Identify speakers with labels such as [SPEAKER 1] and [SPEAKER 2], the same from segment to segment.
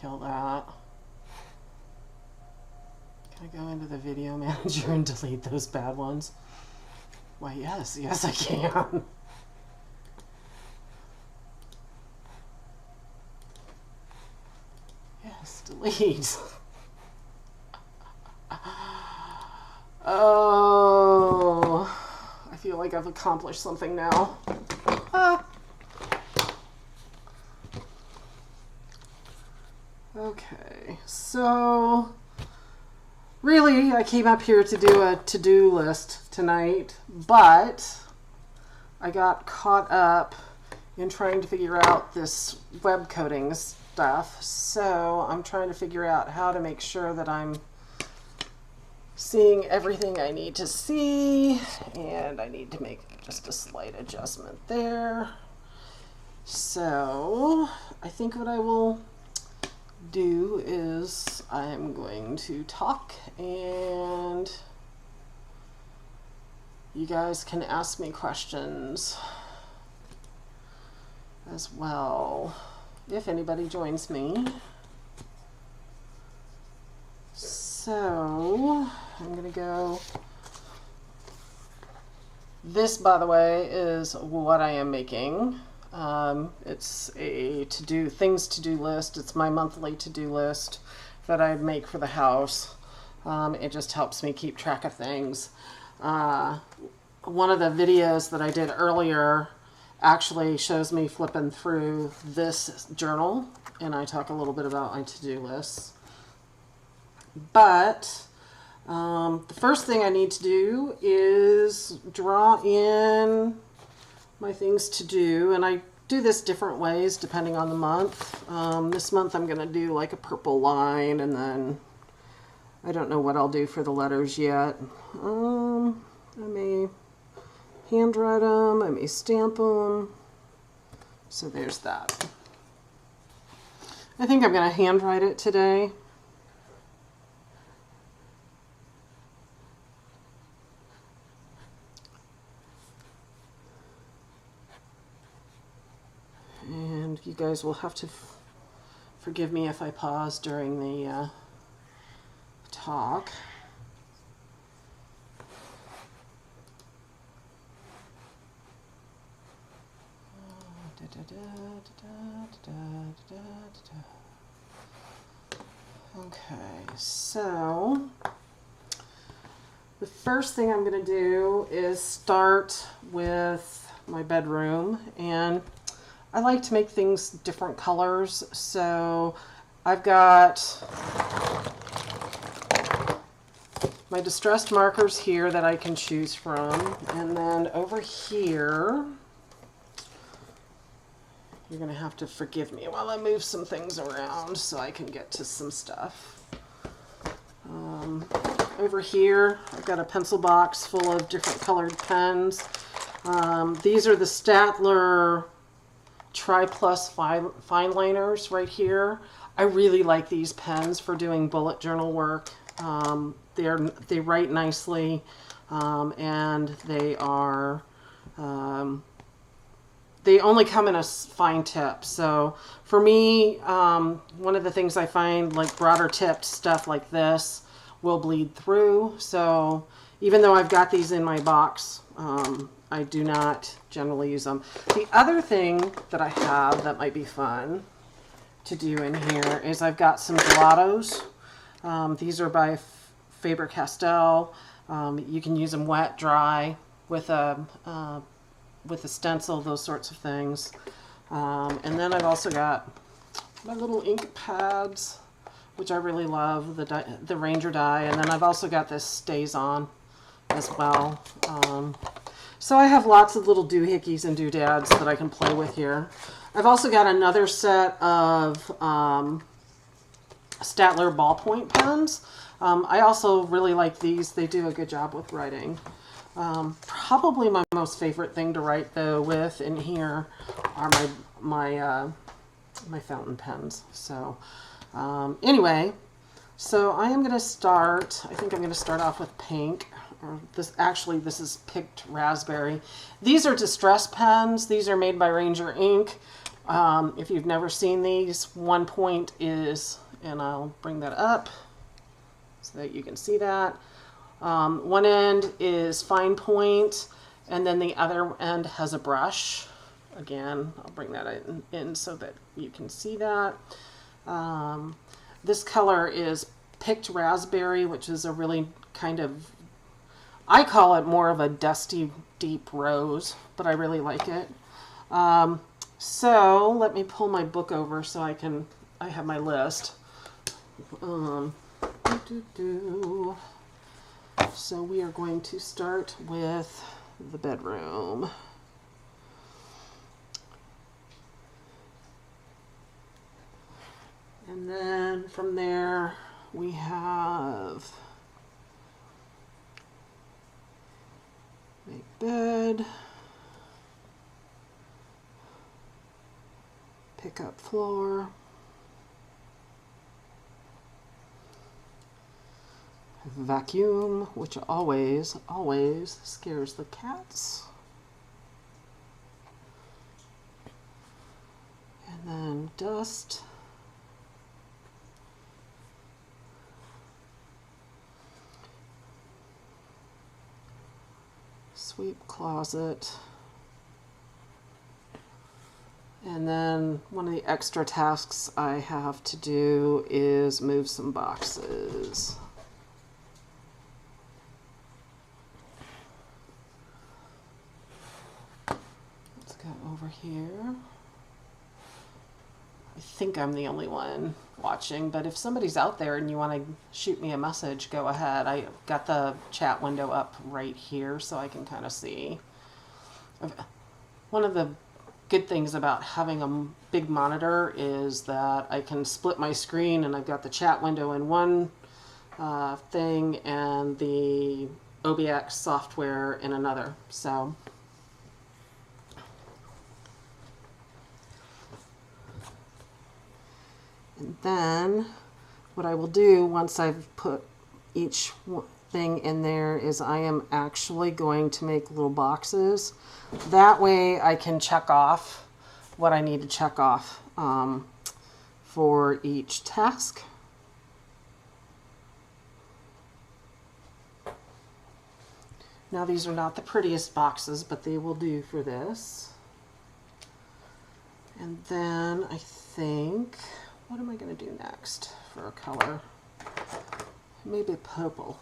[SPEAKER 1] kill that. Can I go into the video manager and delete those bad ones? Why, yes. Yes, I can. Yes, delete. Oh, I feel like I've accomplished something now. Ah. Okay, so really I came up here to do a to-do list tonight, but I got caught up in trying to figure out this web coding stuff. So I'm trying to figure out how to make sure that I'm seeing everything I need to see, and I need to make just a slight adjustment there. So I think what I will do is I'm going to talk, and you guys can ask me questions as well if anybody joins me. So I'm gonna go. This, by the way, is what I am making. It's a things to do list. It's my monthly to-do list that I make for the house. It just helps me keep track of things. One of the videos that I did earlier actually shows me flipping through this journal, and I talk a little bit about my to-do lists. But the first thing I need to do is draw in my things to do, and I do this different ways depending on the month. This month I'm going to do like a purple line, and then I don't know what I'll do for the letters yet. I may handwrite them, I may stamp them. So there's that. I think I'm going to handwrite it today. And you guys will have to forgive me if I pause during the talk. Okay, so the first thing I'm going to do is start with my bedroom, and I like to make things different colors, so I've got my distressed markers here that I can choose from, and then over here, you're going to have to forgive me while I move some things around so I can get to some stuff. Over here, I've got a pencil box full of different colored pens. These are the Staedtler Tri Plus fine liners right here. I really like these pens for doing bullet journal work. They write nicely, and they are they only come in a fine tip. So for me, one of the things I find, like broader tipped stuff like this will bleed through. So even though I've got these in my box, I do not generally use them. The other thing that I have that might be fun to do in here is I've got some gelatos. These are by Faber-Castell. You can use them wet, dry, with a stencil, those sorts of things. And then I've also got my little ink pads, which I really love, the Ranger die. And then I've also got this StazOn as well. So I have lots of little doohickeys and doodads that I can play with here. I've also got another set of Staedtler ballpoint pens. I also really like these. They do a good job with writing. Probably my most favorite thing to write though with in here are my fountain pens. So anyway, so I am going to start. I think I'm going to start off with pink. Or this is picked raspberry. These are distress pens. These are made by Ranger Ink. If you've never seen these, one point is, and I'll bring that up so that you can see that. One end is fine point, and then the other end has a brush. Again, I'll bring that in so that you can see that. This color is Picked Raspberry, which is a really kind of, I call it more of a dusty, deep rose, but I really like it. So let me pull my book over so I have my list. So we are going to start with the bedroom. And then from there we have make bed, pick up floor, vacuum, which always scares the cats, and then dust, sweep closet. And then one of the extra tasks I have to do is move some boxes. Let's go over here. I think I'm the only one watching, but if somebody's out there and you want to shoot me a message, go ahead. I got the chat window up right here so I can kind of see. One of the good things about having a big monitor is that I can split my screen, and I've got the chat window in one thing and the OBX software in another. So and then what I will do once I've put each thing in there is I am actually going to make little boxes. That way I can check off what I need to check off for each task. Now these are not the prettiest boxes, but they will do for this. And then I think, what am I going to do next for a color? Maybe purple.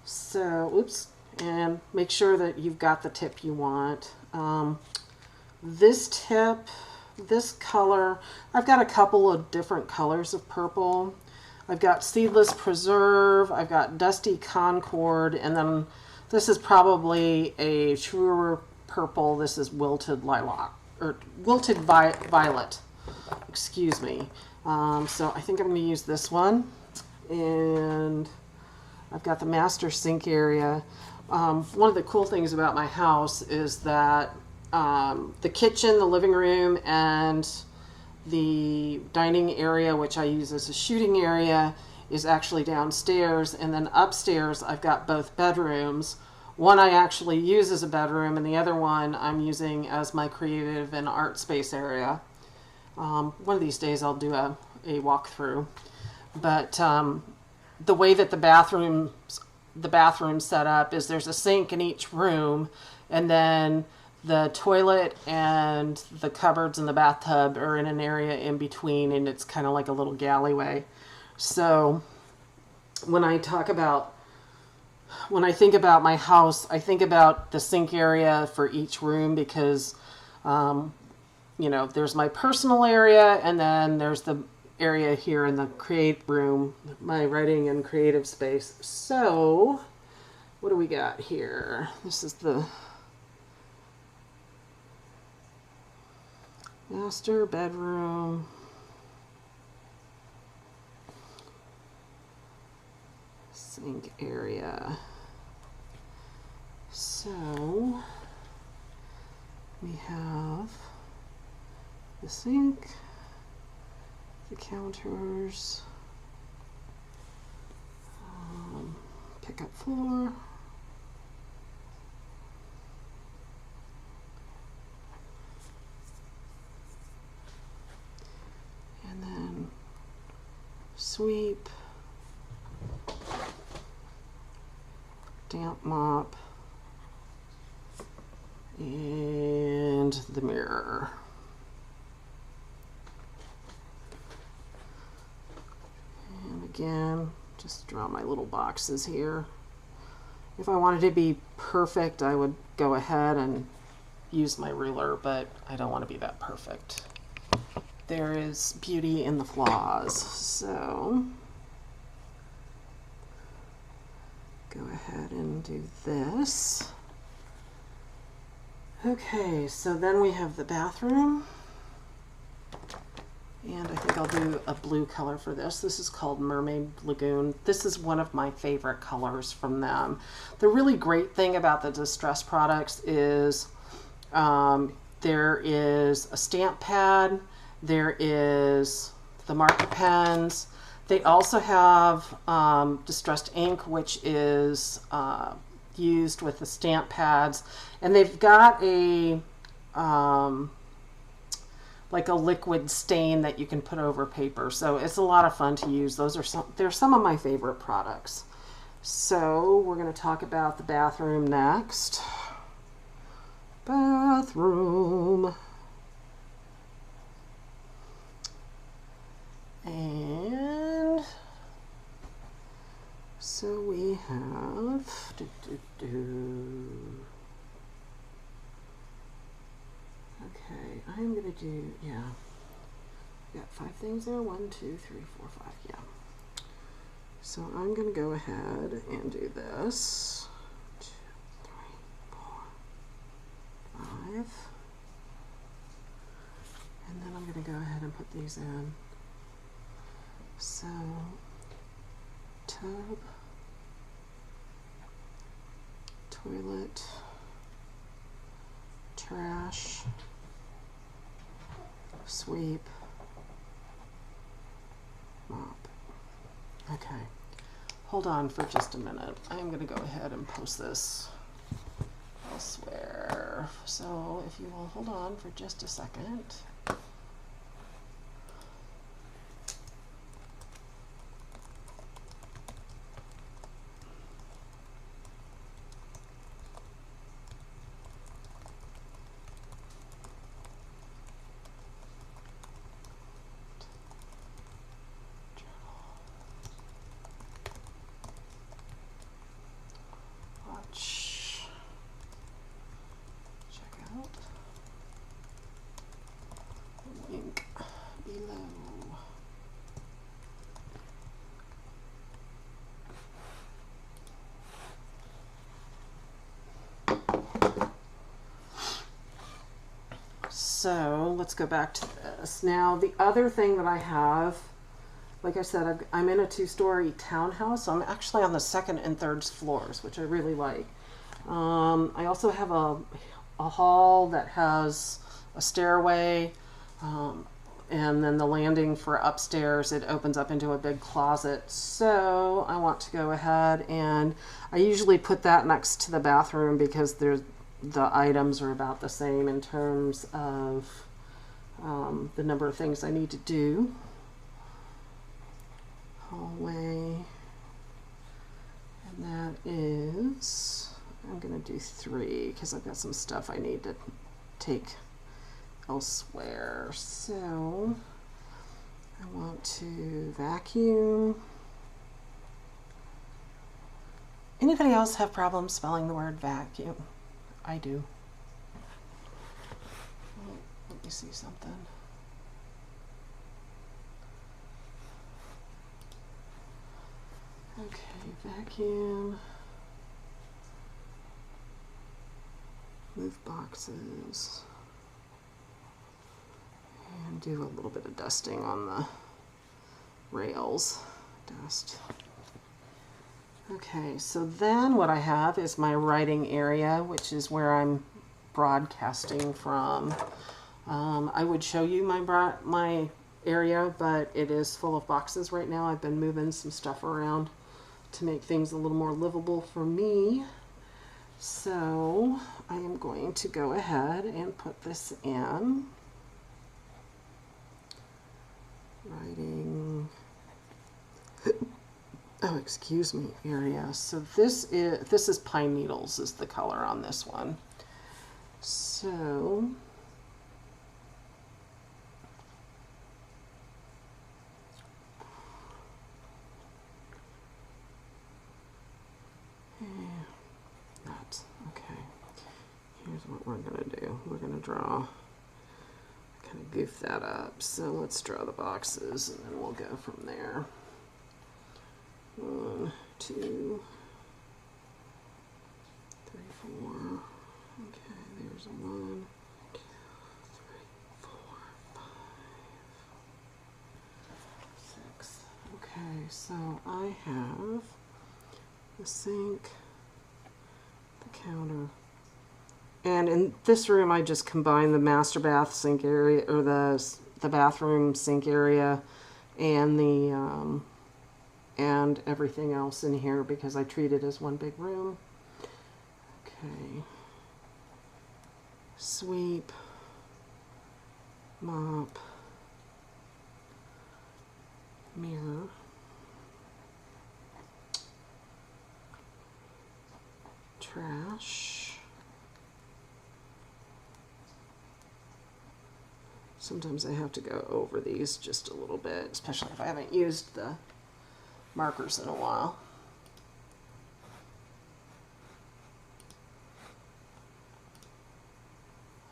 [SPEAKER 1] So, oops, and make sure that you've got the tip you want. This tip, this color, I've got a couple of different colors of purple. I've got Seedless Preserve, I've got Dusty Concord, and then this is probably a truer purple. This is Wilted Lilac, or Wilted Violet, excuse me. So I think I'm going to use this one. And I've got the master sink area. One of the cool things about my house is that the kitchen, the living room, and the dining area, which I use as a shooting area, is actually downstairs. And then upstairs, I've got both bedrooms. One I actually use as a bedroom, and the other one I'm using as my creative and art space area. One of these days I'll do a walkthrough. But the way that the bathroom's set up is there's a sink in each room, and then the toilet and the cupboards and the bathtub are in an area in between, and it's kind of like a little galleyway. So when I think about my house, I think about the sink area for each room because, you know, there's my personal area, and then there's the area here in the create room, my writing and creative space. So what do we got here? This is the master bedroom. Sink area. So we have the sink, the counters, pick up floor, sweep, damp mop, and the mirror. And again, just draw my little boxes here. If I wanted to be perfect, I would go ahead and use my ruler, but I don't want to be that perfect. There is beauty in the flaws. So go ahead and do this. Okay, so then we have the bathroom. And I think I'll do a blue color for this. This is called Mermaid Lagoon. This is one of my favorite colors from them. The really great thing about the Distress products is there is a stamp pad, there is the marker pens. They also have distressed ink, which is used with the stamp pads, and they've got a like a liquid stain that you can put over paper. So it's a lot of fun to use. They're some of my favorite products. So we're going to talk about the bathroom next. Bathroom. And so we have okay, I'm gonna do, yeah, got 5 things there, 1, 2, 3, 4, 5, yeah. So I'm gonna go ahead and do this, 2, 3, 4, 5, and then I'm gonna go ahead and put these in. So, tub, toilet, trash, sweep, mop. Okay, hold on for just a minute. I'm going to go ahead and post this elsewhere. So if you will hold on for just a second. Link below. So let's go back to this. Now the other thing that I have, like I said, I'm in a 2-story townhouse, so I'm actually on the 2nd and 3rd floors, which I really like. I also have a hall that has a stairway, and then the landing for upstairs, it opens up into a big closet. So I want to go ahead, and I usually put that next to the bathroom because the items are about the same in terms of the number of things I need to do. Hallway, and that is, I'm going to do 3 because I've got some stuff I need to take elsewhere. So I want to vacuum. Anybody else have problems spelling the word vacuum? I do. Oh, let me see something. Okay, vacuum. Move boxes. And do a little bit of dusting on the rails. Dust. Okay, so then what I have is my writing area, which is where I'm broadcasting from. I would show you my area, but it is full of boxes right now. I've been moving some stuff around to make things a little more livable for me. So I am going to go ahead and put this in. Writing oh, excuse me, area. So this is Pine Needles is the color on this one. So that's okay. Here's what we're gonna do. We're gonna draw, kind of goof that up. So let's draw the boxes and then we'll go from there. 1, 2, 3, 4. Okay, there's a 1, 2, 3, 4, 5, 6. Okay, so I have the sink, the counter, and in this room I just combined the master bath sink area, or the bathroom sink area, and the and everything else in here because I treat it as one big room. Okay. Sweep, mop, mirror, trash. Sometimes I have to go over these just a little bit, especially if I haven't used the markers in a while.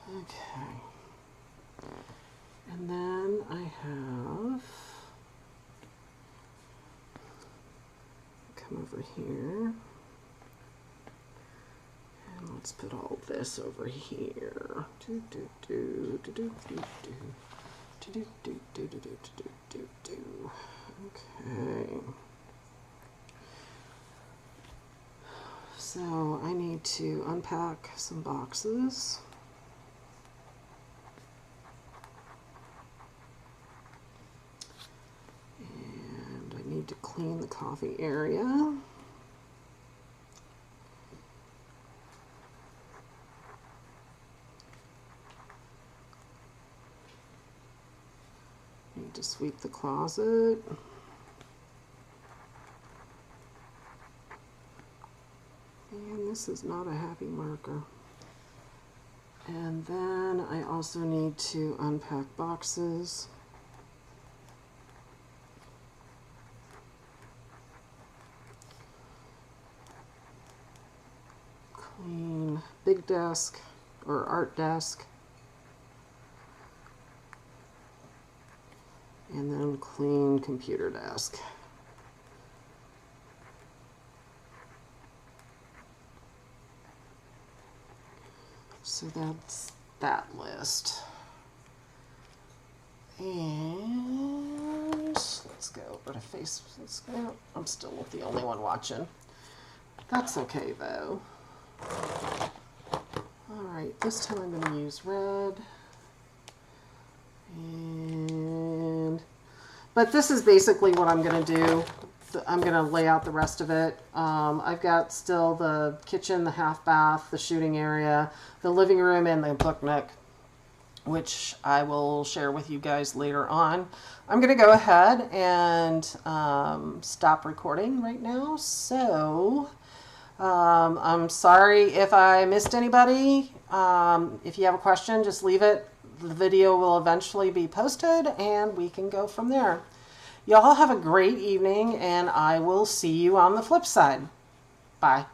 [SPEAKER 1] Okay. And then I have, come over here, and let's put all this over here. Do do do do do do do do do do do do do do. Okay. So I need to unpack some boxes. And I need to clean the coffee area. Need to sweep the closet. And this is not a happy marker. And then I also need to unpack boxes. Clean big desk or art desk. And then clean computer desk. So that's that list. And let's go over to Facebook. Let's go. I'm still the only one watching. That's okay though. Alright, this time I'm going to use red. But this is basically what I'm going to do. I'm going to lay out the rest of it. I've got still the kitchen, the half bath, the shooting area, the living room, and the book nook, which I will share with you guys later on. I'm going to go ahead and stop recording right now. So I'm sorry if I missed anybody. If you have a question, just leave it. The video will eventually be posted and we can go from there. Y'all have a great evening and I will see you on the flip side. Bye.